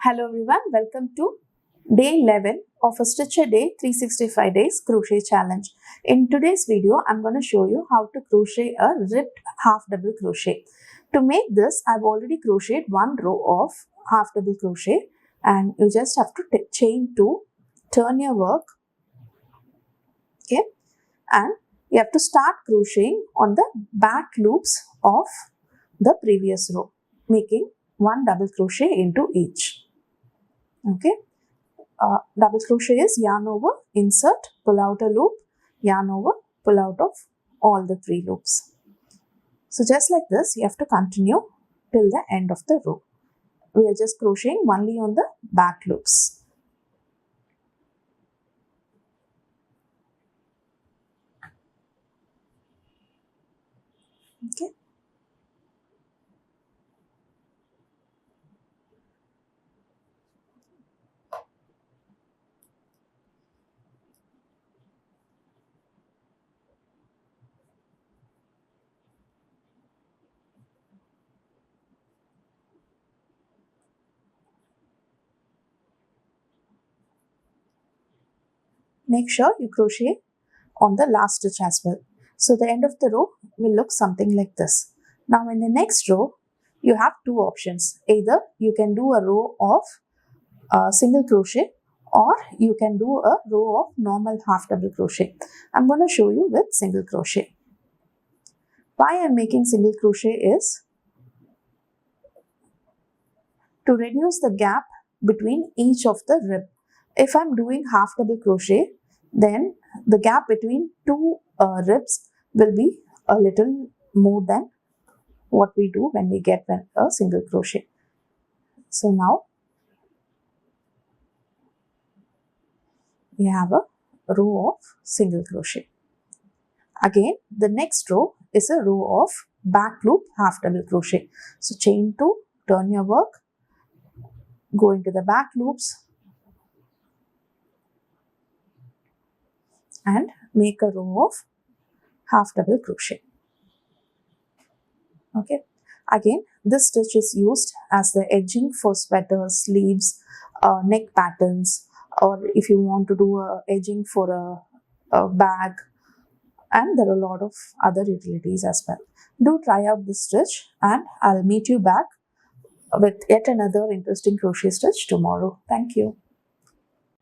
Hello everyone, welcome to day 11 of a Stitch a Day 365 days crochet challenge. In today's video, I'm going to show you how to crochet a ribbed half double crochet. To make this, I've already crocheted one row of half double crochet and you just have to chain 2, turn your work, okay, and you have to start crocheting on the back loops of the previous row, making 1 double crochet into each. Okay, double crochet is yarn over, insert, pull out a loop, yarn over, pull out of all the 3 loops. So just like this, you have to continue till the end of the row. We are just crocheting only on the back loops. Okay. Make sure you crochet on the last stitch as well. So the end of the row will look something like this. Now in the next row, you have 2 options. Either you can do a row of single crochet or you can do a row of normal half double crochet. I'm going to show you with single crochet. Why I'm making single crochet is to reduce the gap between each of the rib. If I'm doing half double crochet, then the gap between 2 ribs will be a little more than what we do when we get a single crochet. So now we have a row of single crochet. Again, the next row is a row of back loop half double crochet. So chain 2, turn your work, go into the back loops and make a row of half double crochet. Okay, again this stitch is used as the edging for sweaters, sleeves, neck patterns, or if you want to do a edging for a bag, and there are a lot of other utilities as well. Do try out this stitch and I'll meet you back with yet another interesting crochet stitch tomorrow. Thank you.